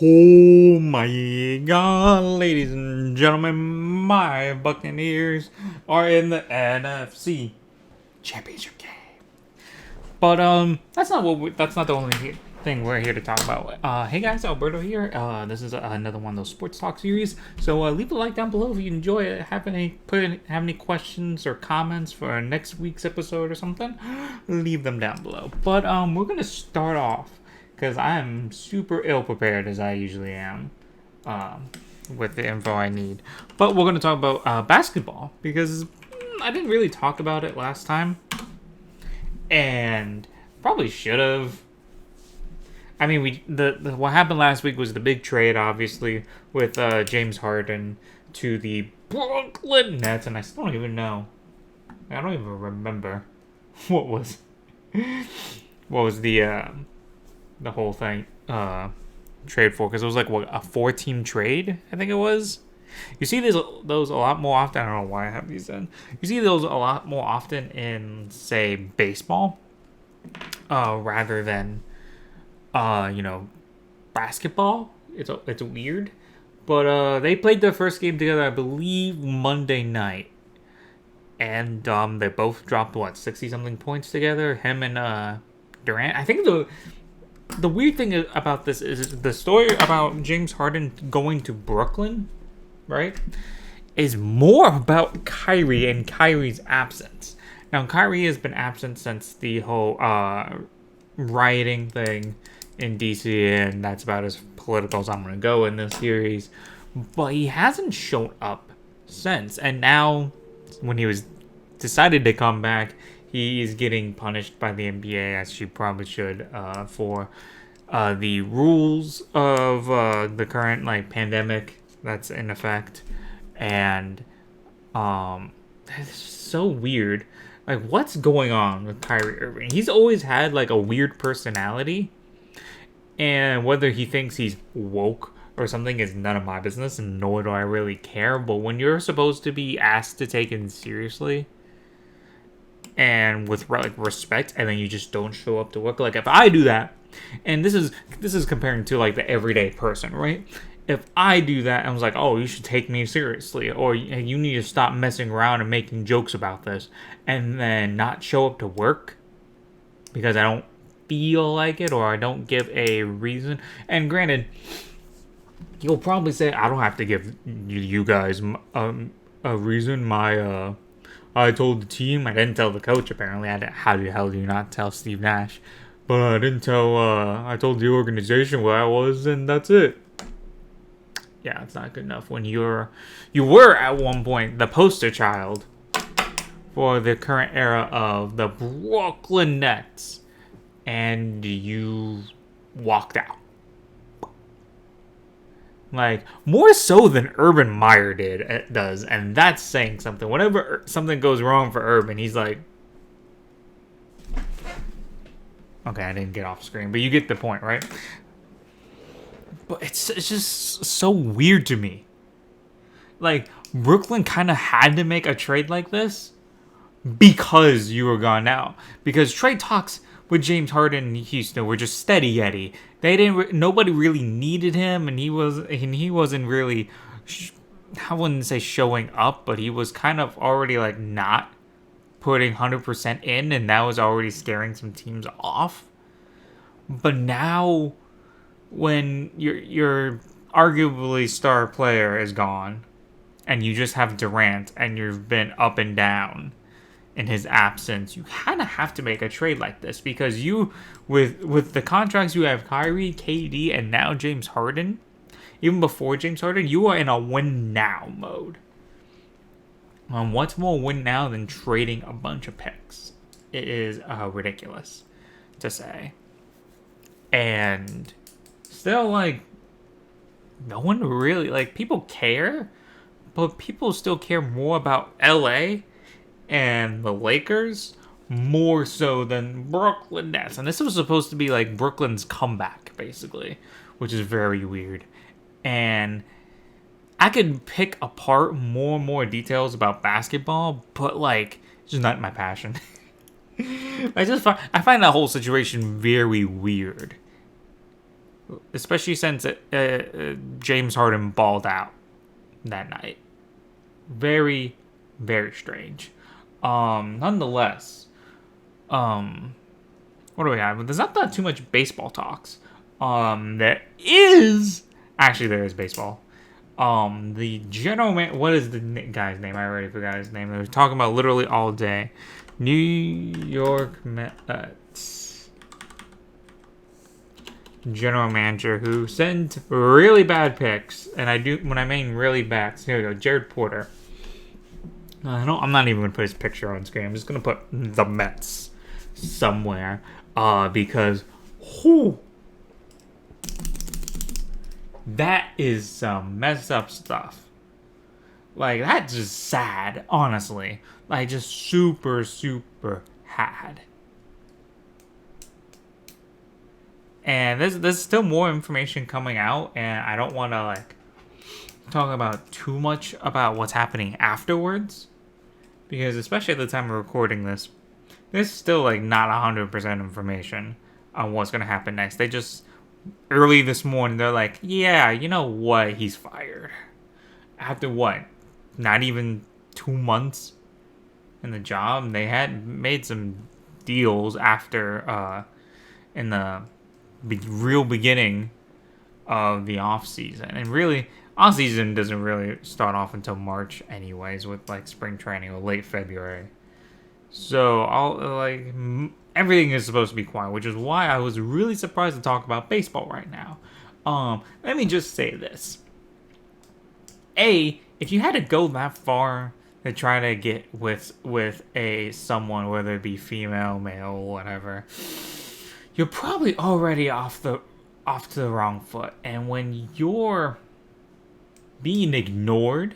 Oh my god, ladies and gentlemen, my Buccaneers are in the NFC Championship game. But that's not the only thing we're here to talk about. Hey guys, Alberto here. This is another one of those sports talk series. So leave a like down below if you enjoy it. Have any questions or comments for next week's episode or something? Leave them down below. But we're gonna start off because I'm super ill prepared as I usually am. With the info I need. But we're going to talk about basketball because I didn't really talk about it last time. And probably should have. I mean, what happened last week was the big trade, obviously, with James Harden to the Brooklyn Nets, and I still don't even know. I don't even remember what was the whole thing trade for, because it was like what, a 4-team trade, I think it was. You see those a lot more often. I don't know why I have these in. You see those a lot more often in, say, baseball, rather than, basketball. It's weird, but they played their first game together, I believe, Monday night, and they both dropped what 60 something points together. Him and Durant. I think the weird thing about this is the story about James Harden going to Brooklyn, right, is more about Kyrie and Kyrie's absence. Now, Kyrie has been absent since the whole rioting thing in DC, and that's about as political as I'm going to go in this series. But he hasn't shown up since, and now when he was decided to come back, he is getting punished by the NBA, as she probably should, for the rules of the current pandemic that's in effect, and it's so weird. Like, what's going on with Kyrie Irving? He's always had a weird personality, and whether he thinks he's woke or something is none of my business, and nor do I really care. But when you're supposed to be asked to take it seriously and with respect, and then you just don't show up to work. Like, if I do that, and this is comparing to the everyday person, right? If I do that, I was like, oh, you should take me seriously, or you need to stop messing around and making jokes about this, and then not show up to work because I don't feel like it, or I don't give a reason. And granted, you'll probably say I don't have to give you guys a reason. I told the team. I didn't tell the coach, apparently. How the hell do you not tell Steve Nash? But I didn't tell, I told the organization where I was, and that's it. Yeah, it's not good enough when you were at one point the poster child for the current era of the Brooklyn Nets, and you walked out. More so than Urban Meyer does, and that's saying something. Whenever something goes wrong for Urban, he's like, okay, I didn't get off screen, but you get the point, right? But it's just so weird to me. Brooklyn kind of had to make a trade like this because you were gone now. Because trade talks with James Harden and Houston were just steady Eddie. Nobody really needed him, and he wasn't really, I wouldn't say showing up, but he was kind of already not putting 100% in, and that was already scaring some teams off. But now, when your arguably star player is gone, and you just have Durant, and you've been up and down in his absence, you kind of have to make a trade like this, because you, with the contracts you have, Kyrie, KD, and now James Harden, even before James Harden, you are in a win now mode. What's more win now than trading a bunch of picks? It is ridiculous to say. And still, no one really, people care, but people still care more about LA and the Lakers more so than Brooklyn Nets. And this was supposed to be Brooklyn's comeback, basically, which is very weird. And I could pick apart more and more details about basketball, but it's just not my passion. I find that whole situation very weird. especially since James Harden balled out that night. Very, very strange. Nonetheless, what do we have? There's not that too much baseball talks. There is actually there is baseball. The general man. What is the guy's name? I already forgot his name. They were talking about literally all day. New York Mets general manager who sent really bad picks, and when I mean really bad. Here we go, Jared Porter. I'm not even gonna put his picture on screen. I'm just gonna put the Mets somewhere, because, that is some messed up stuff. Like, that's just sad, honestly. Like, just super, super sad. And there's still more information coming out, and I don't want to, like, talk about too much about what's happening afterwards. Because especially at the time of recording this, there's still, like, not 100% information on what's going to happen next. They just, early this morning, they're like, yeah, you know what? He's fired. After what? Not even 2 months in the job? They had made some deals after, in the real beginning of the off season. And really, off season doesn't really start off until March anyways, with like spring training or late February. So everything is supposed to be quiet, which is why I was really surprised to talk about baseball right now. Let me just say this. If you had to go that far to try to get with someone, whether it be female, male, whatever, you're probably already off to the wrong foot. And when you're being ignored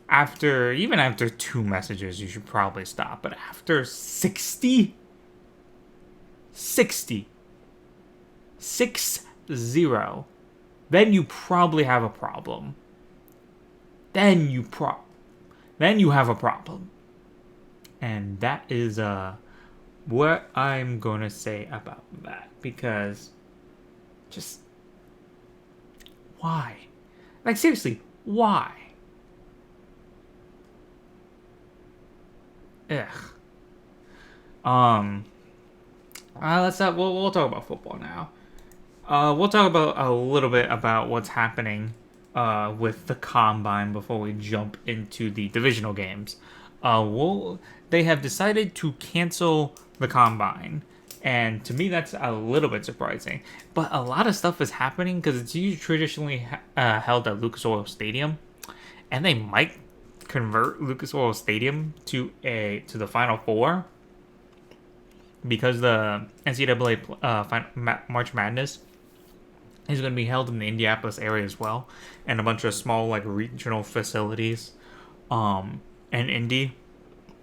even after 2 messages, you should probably stop. But after 60, 6-0, then you probably have a problem. Then you have a problem. And that is what I'm gonna say about that, because just why? Like, seriously, why? Ugh. We'll talk about football now. We'll talk about a little bit about what's happening with the combine before we jump into the divisional games. They have decided to cancel the combine, and to me that's a little bit surprising. But a lot of stuff is happening because it's usually traditionally held at Lucas Oil Stadium, and they might convert Lucas Oil Stadium to the Final Four, because the NCAA March Madness is going to be held in the Indianapolis area as well, and a bunch of small like regional facilities in Indy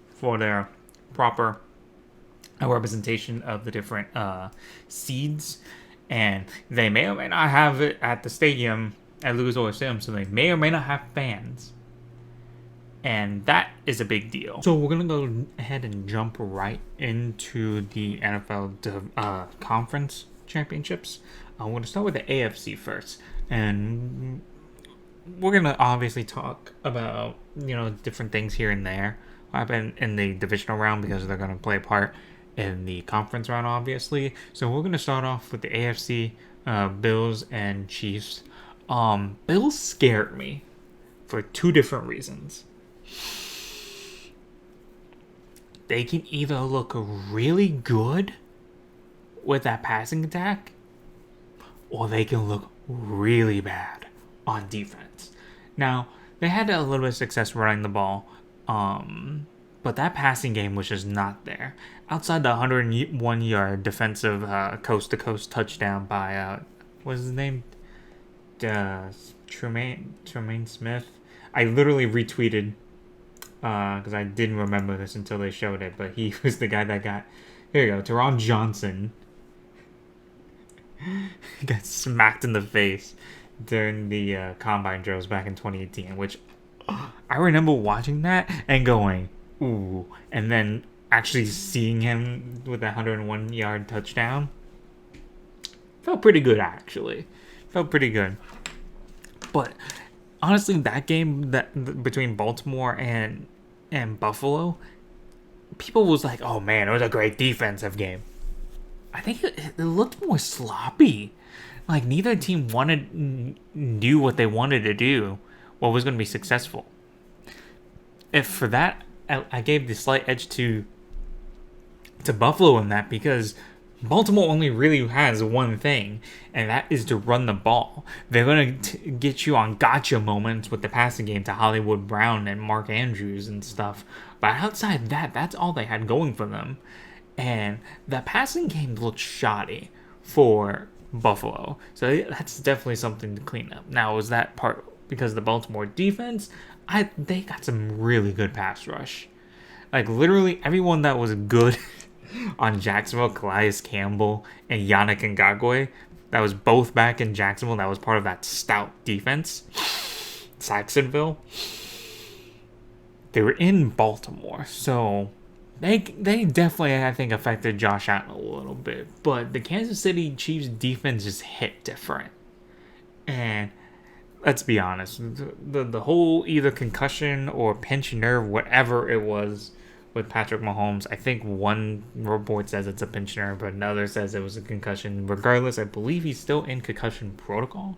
for their proper representation of the different seeds. And they may or may not have it at the stadium, at Lucas Oil Stadium, so they may or may not have fans. And that is a big deal. So we're going to go ahead and jump right into the NFL conference championships. I'm going to start with the AFC first. And we're going to obviously talk about, different things here and there. What happened in the divisional round, because they're going to play a part in the conference round, obviously. So we're going to start off with the AFC, Bills and Chiefs. Bills scared me for 2 different reasons. They can either look really good with that passing attack, or they can look really bad on defense. Now, they had a little bit of success running the ball, but that passing game was just not there. Outside the 101-yard defensive coast-to-coast touchdown by, what's his name? Tremaine Smith. I literally retweeted, because I didn't remember this until they showed it, but he was the guy that got, here you go, Teron Johnson got smacked in the face during the combine drills back in 2018, which I remember watching that and going, ooh, and then actually seeing him with that 101-yard touchdown. Felt pretty good, actually. Felt pretty good. But honestly, that game between Baltimore and Buffalo, people was like, "Oh man, it was a great defensive game." I think it looked more sloppy. Like neither team knew what they wanted to do, what was going to be successful. If for that, I gave the slight edge to Buffalo in that because Baltimore only really has one thing, and that is to run the ball. They're going to get you on gotcha moments with the passing game to Hollywood Brown and Mark Andrews and stuff. But outside that, that's all they had going for them. And the passing game looked shoddy for Buffalo. So that's definitely something to clean up. Now, was that part because of the Baltimore defense? They got some really good pass rush. Like, literally everyone that was good on Jacksonville, Calais Campbell and Yannick Ngakoue, that was both back in Jacksonville, that was part of that stout defense, Saxonville, they were in Baltimore. So they definitely, I think, affected Josh Allen a little bit. But the Kansas City Chiefs defense just hit different. And let's be honest, the whole either concussion or pinched nerve, whatever it was with Patrick Mahomes, I think one report says it's a pinched nerve, but another says it was a concussion. Regardless, I believe he's still in concussion protocol.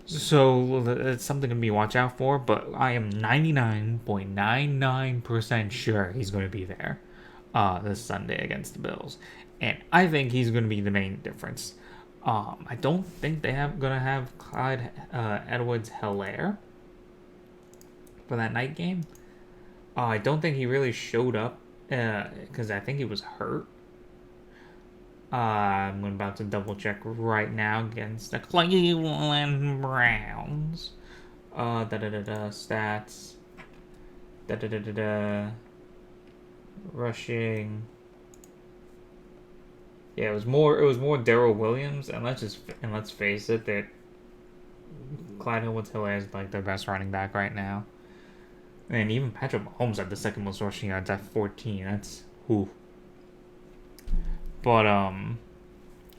So it's something to be watch out for, but I am 99.99% sure he's going to be there this Sunday against the Bills. And I think he's going to be the main difference. I don't think they have going to have Clyde Edwards-Helaire for that night game. I don't think he really showed up because I think he was hurt. I'm about to double check right now against the Cleveland Browns. Stats. Rushing. Yeah, it was more Darrell Williams, and let's face it, that Clyde Edwards-Helaire is like their best running back right now. And even Patrick Mahomes had the second most rushing yards at 14. That's who. But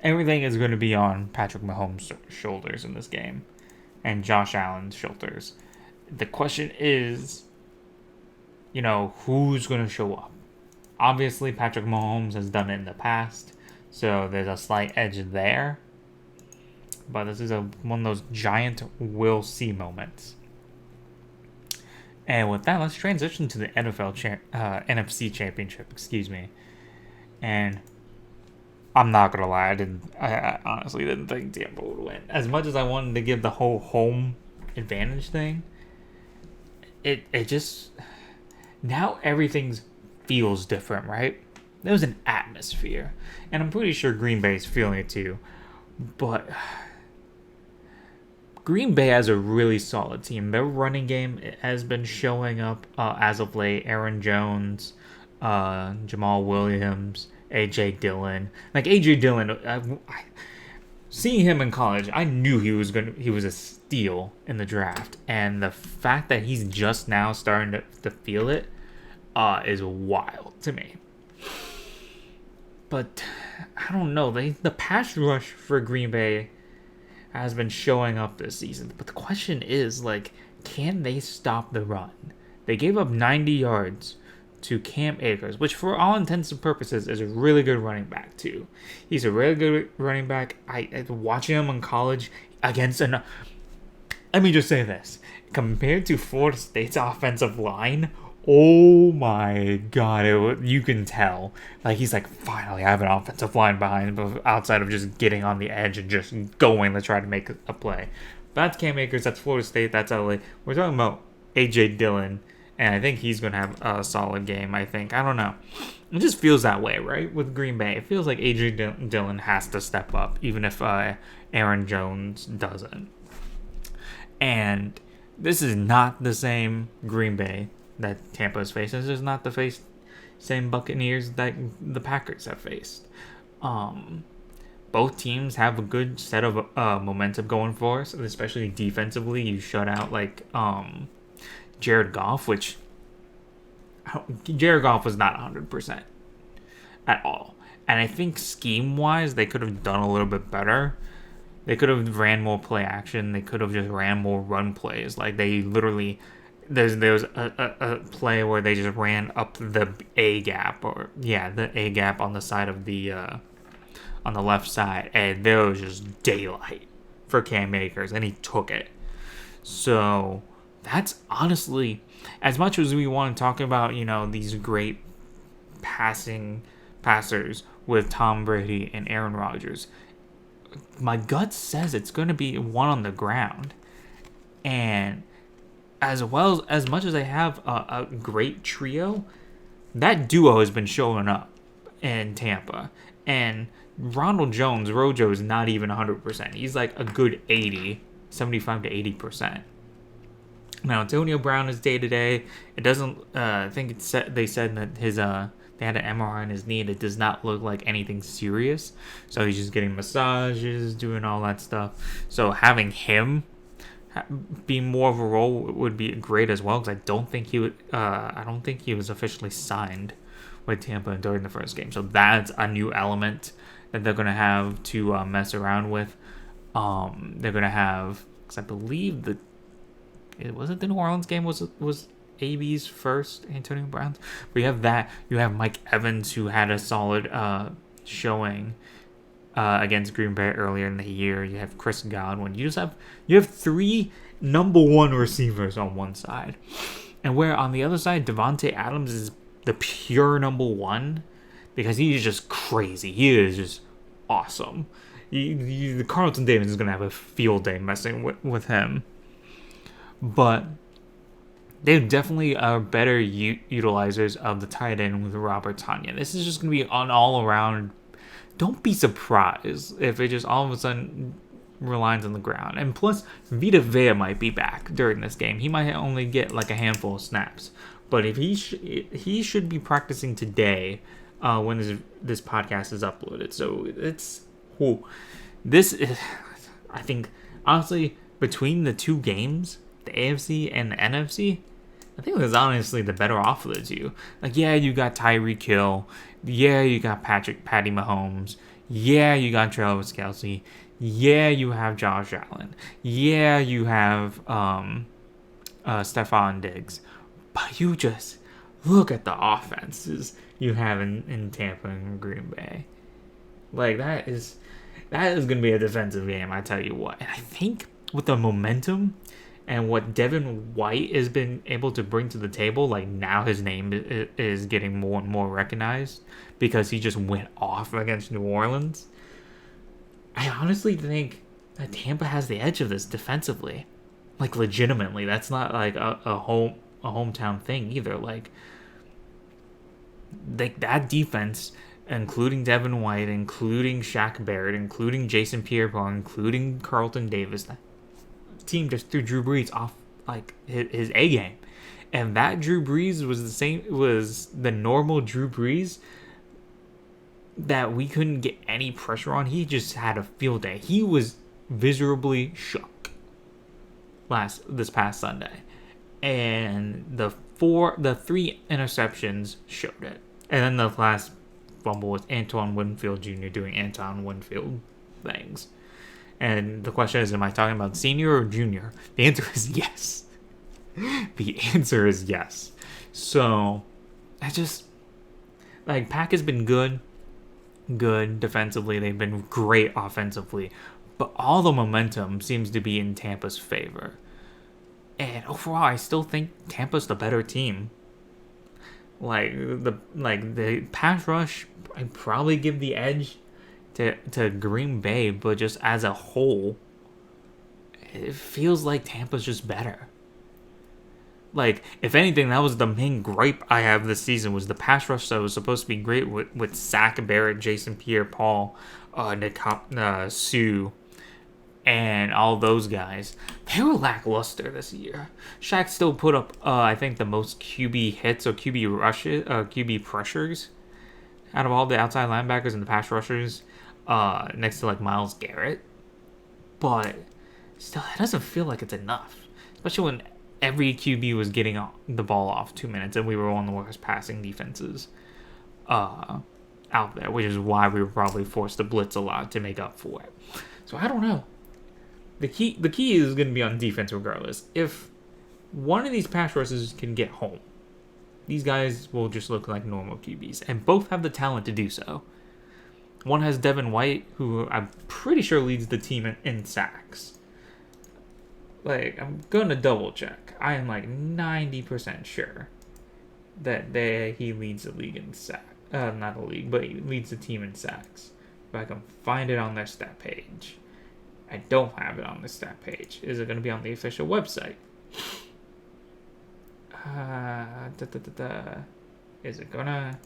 everything is going to be on Patrick Mahomes' shoulders in this game, and Josh Allen's shoulders. The question is, who's going to show up? Obviously, Patrick Mahomes has done it in the past, so there's a slight edge there. But this is one of those giant we'll see moments. And with that, let's transition to the NFC Championship. And I'm not gonna lie, I honestly didn't think Tampa would win. As much as I wanted to give the whole home advantage thing, it just now everything feels different, right? There was an atmosphere, and I'm pretty sure Green Bay is feeling it too. But Green Bay has a really solid team. Their running game has been showing up as of late. Aaron Jones, Jamal Williams, A.J. Dillon. Like A.J. Dillon, seeing him in college, I knew he was a steal in the draft. And the fact that he's just now starting to feel it is wild to me. But I don't know. The pass rush for Green Bay has been showing up this season. But the question is, can they stop the run? They gave up 90 yards to Cam Akers, which for all intents and purposes is a really good running back too. He's a really good running back. I watching him in college against let me just say this. Compared to Florida State's offensive line, oh my god, you can tell. He's finally I have an offensive line behind him outside of just getting on the edge and just going to try to make a play. That's Cam Akers, that's Florida State, that's LA. We're talking about A.J. Dillon, and I think he's going to have a solid game, I think. I don't know. It just feels that way, right? With Green Bay. It feels like A.J. Dillon has to step up, even if Aaron Jones doesn't. And this is not the same Green Bay that Tampa has faced. This is not the same Buccaneers that the Packers have faced. Both teams have a good set of momentum going for us, especially defensively. You shut out Jared Goff, which Jared Goff was not 100% at all. And I think scheme-wise, they could have done a little bit better. They could have ran more play action. They could have just ran more run plays. Like, they literally... There's a play where they just ran up the A gap. The A gap on the side of the... on the left side. And there was just daylight for Cam Akers. And he took it. So, that's honestly... As much as we want to talk about, these great passers with Tom Brady and Aaron Rodgers, my gut says it's going to be one on the ground. And as much as I have a great trio, that duo has been showing up in Tampa. And Ronald Jones, Rojo, is not even 100%. He's like a good 75 to 80%. Now, Antonio Brown is day-to-day. It doesn't... I think they said that his... They had an MRI on his knee, and it does not look like anything serious. So he's just getting massages, doing all that stuff. So having him be more of a role would be great as well, because I don't think he was officially signed with Tampa during the first game. So that's a new element that they're going to have to mess around with. They're going to have... Because I believe it wasn't the New Orleans game was AB's first, Antonio Brown's. But you have that. You have Mike Evans, who had a solid showing against Green Bay earlier in the year. You have Chris Godwin. You have 3 number 1 receivers on one side, and where on the other side, Devontae Adams is the pure number 1 because he is just crazy. He is just awesome. The Carlton Davis is gonna have a field day messing with him. But they definitely are better utilizers of the tight end with Robert Tonyan. This is just going to be an all-around... Don't be surprised if it just all of a sudden relies on the ground. And plus, Vita Vea might be back during this game. He might only get like a handful of snaps. But if he should be practicing today when this podcast is uploaded. So it's... This is... I think, honestly, between the 2 games... the AFC and the NFC, I think it was honestly the better off of the two. Like, yeah, you got Tyreek Hill. Yeah, you got Patty Mahomes. Yeah, you got Travis Kelce. Yeah, you have Josh Allen. Yeah, you have Stephon Diggs. But you just look at the offenses you have in Tampa and Green Bay. Like, that is going to be a defensive game, I tell you what. And I think with the momentum and what Devin White has been able to bring to the table, like, now his name is getting more and more recognized because he just went off against New Orleans. I honestly think that Tampa has the edge of this defensively. Like, legitimately. That's not like a hometown thing either. Like that defense, including Devin White, including Shaq Barrett, including Jason Pierre-Paul, including Carlton Davis, that team just threw Drew Brees off like his A game. And that Drew Brees was the normal Drew Brees that we couldn't get any pressure on. He just had a field day. He was visibly shook this past Sunday. And the 3 interceptions showed it. And then the last fumble was Antoine Winfield Jr. doing Antoine Winfield things. And the question is, am I talking about senior or junior? The answer is yes. The answer is yes. So, Pack has been good defensively. They've been great offensively. But all the momentum seems to be in Tampa's favor. And overall, I still think Tampa's the better team. The pass rush, I'd probably give the edge to Green Bay, but just as a whole, it feels like Tampa's just better. Like, if anything, that was the main gripe I have this season, was the pass rush that was supposed to be great with Zach Barrett, Jason Pierre-Paul, Nick Sue, and all those guys. They were lackluster this year. Shaq still put up, I think, the most QB hits or QB pressures out of all the outside linebackers and the pass rushers, next to like Myles Garrett. But still, it doesn't feel like it's enough, especially when every QB was getting the ball off 2 minutes and we were one of the worst passing defenses out there, which is why we were probably forced to blitz a lot to make up for it. So I don't know. The key is going to be on defense regardless. If one of these pass rushers can get home, these guys will just look like normal QBs, and both have the talent to do so. One has Devin White, who I'm pretty sure leads the team in sacks. Like, I'm gonna double check. I am like 90% sure that he leads the league in sacks. Not the league, but he leads the team in sacks. If I can find it on their stat page. I don't have it on the stat page. Is it gonna be on the official website? Is it gonna?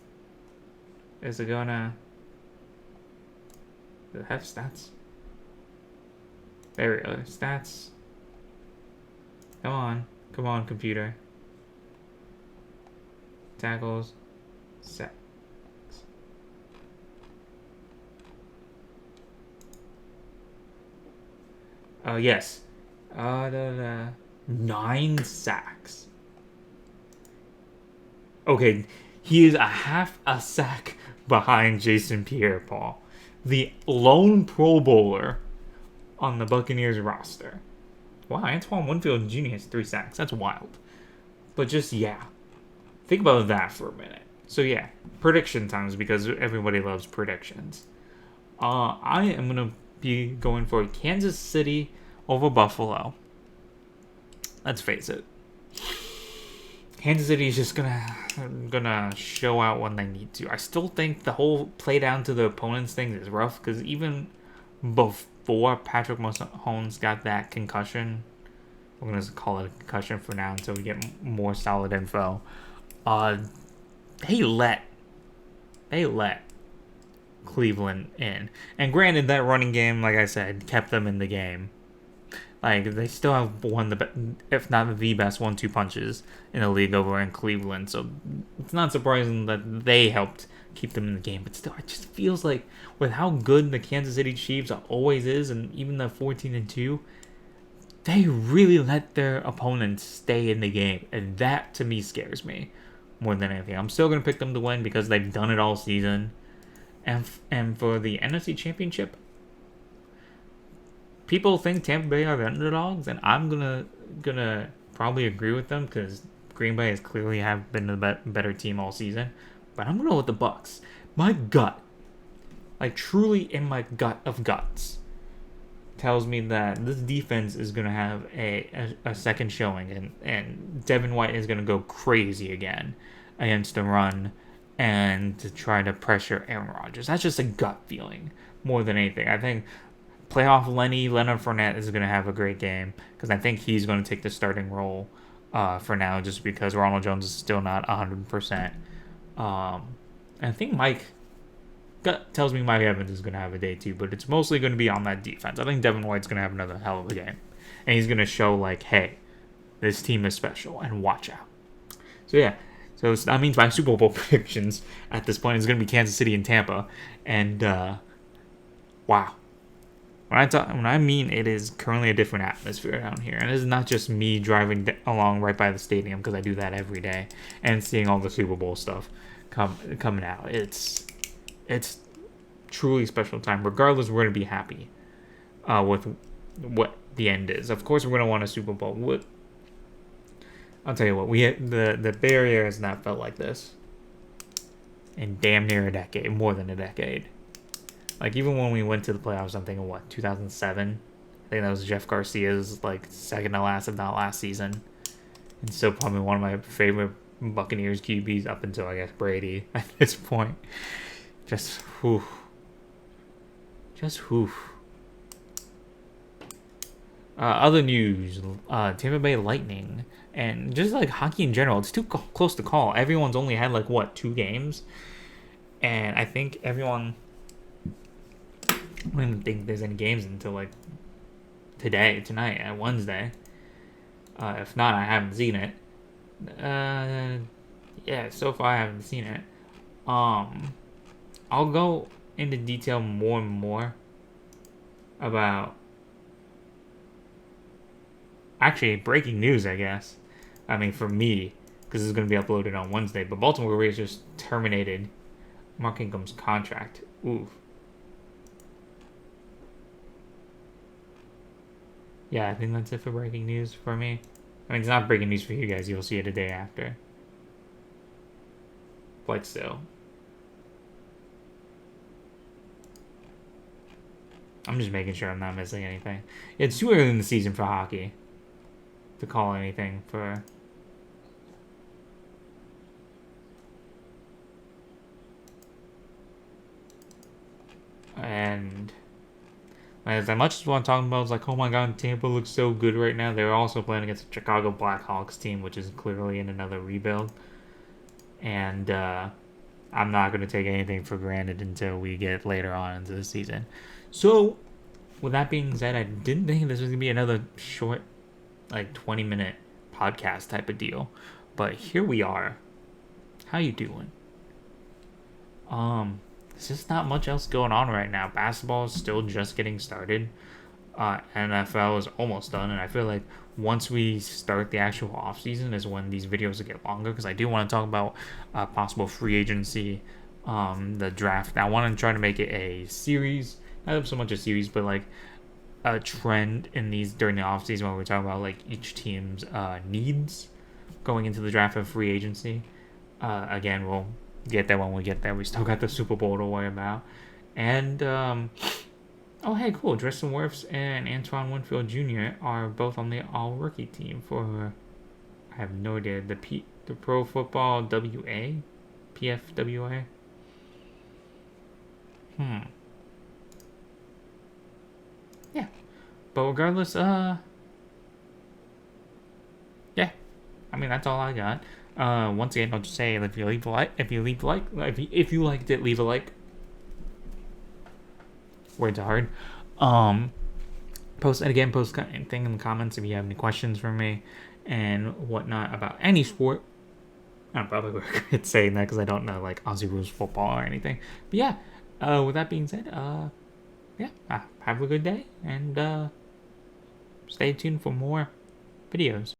Does it have stats? There we go. Stats. Come on, computer. Tackles. Sacks. Yes. 9 sacks. Okay, he is a half a sack behind Jason Pierre-Paul, the lone Pro Bowler on the Buccaneers roster. Wow, Antoine Winfield Jr. has 3 sacks. That's wild. But just, yeah. Think about that for a minute. So, yeah. Prediction times, because everybody loves predictions. I am going to be going for Kansas City over Buffalo. Let's face it. Kansas City is just gonna show out when they need to. I still think the whole play down to the opponents thing is rough, because even before Patrick Mahomes got that concussion, we're gonna call it a concussion for now until we get more solid info. They let Cleveland in, and granted, that running game, like I said, kept them in the game. Like, they still have if not the best 1-2 punches in the league over in Cleveland. So it's not surprising that they helped keep them in the game. But still, it just feels like with how good the Kansas City Chiefs always is, and even the 14-2, they really let their opponents stay in the game. And that, to me, scares me more than anything. I'm still going to pick them to win because they've done it all season. And for the NFC Championship, people think Tampa Bay are the underdogs, and I'm gonna probably agree with them because Green Bay has clearly been the better team all season. But I'm gonna go with the Bucks. My gut, like truly in my gut of guts, tells me that this defense is gonna have a second showing, and Devin White is gonna go crazy again against the run and to try to pressure Aaron Rodgers. That's just a gut feeling more than anything. I think playoff Leonard Fournette is going to have a great game because I think he's going to take the starting role for now just because Ronald Jones is still not 100%. And I think gut tells me Mike Evans is going to have a day too, but it's mostly going to be on that defense. I think Devin White's going to have another hell of a game. And he's going to show like, hey, this team is special and watch out. So yeah, so that means my Super Bowl predictions at this point is going to be Kansas City and Tampa. And wow. When I mean it is currently a different atmosphere down here, and it's not just me driving along right by the stadium because I do that every day and seeing all the Super Bowl stuff coming out. It's truly special time. Regardless, we're gonna be happy with what the end is. Of course, we're gonna want a Super Bowl. I'll tell you what, the Bay Area has not felt like this in damn near a decade, more than a decade. Like, even when we went to the playoffs, I'm thinking, 2007? I think that was Jeff Garcia's, second to last, if not last season. And still probably one of my favorite Buccaneers QBs up until, I guess, Brady at this point. Just, whew. Other news, Tampa Bay Lightning, and just, hockey in general, it's too close to call. Everyone's only had, 2 games. And I think everyone... I don't even think there's any games until tonight, Wednesday. If not, I haven't seen it. Yeah, so far I haven't seen it. I'll go into detail more and more about. Actually, breaking news, I guess. I mean, for me, because this is going to be uploaded on Wednesday. But Baltimore Rangers terminated Mark Ingram's contract. Ooh. Yeah, I think that's it for breaking news for me. I mean, it's not breaking news for you guys. You'll see it a day after. But still. I'm just making sure I'm not missing anything. It's too early in the season for hockey to call anything for. And as much as what I'm talking about is like, oh my god, Tampa looks so good right now. They're also playing against the Chicago Blackhawks team, which is clearly in another rebuild. And I'm not going to take anything for granted until we get later on into the season. So, with that being said, I didn't think this was going to be another short, like 20-minute podcast type of deal. But here we are. How you doing? There's just not much else going on right now. Basketball is still just getting started. NFL is almost done, and I feel like once we start the actual off season is when these videos will get longer, because I do want to talk about possible free agency, the draft. I want to try to make it a series, not so much a series, but like a trend in these during the off season where we talk about like each team's needs going into the draft and free agency. Again, we'll get there when we get there. We still got the Super Bowl to worry about, and oh, hey, cool. Tristan Wirfs and Antoine Winfield Jr. are both on the all-rookie team for, I have no idea, the Pro Football WA? PFWA? Yeah. But regardless, yeah. I mean, that's all I got. Once again, I'll just say, if you leave a like, if you liked it, leave a like. Words are hard. Post anything in the comments if you have any questions for me and whatnot about any sport. I probably regret saying that because I don't know like Aussie rules football or anything. But yeah, with that being said, yeah, have a good day and stay tuned for more videos.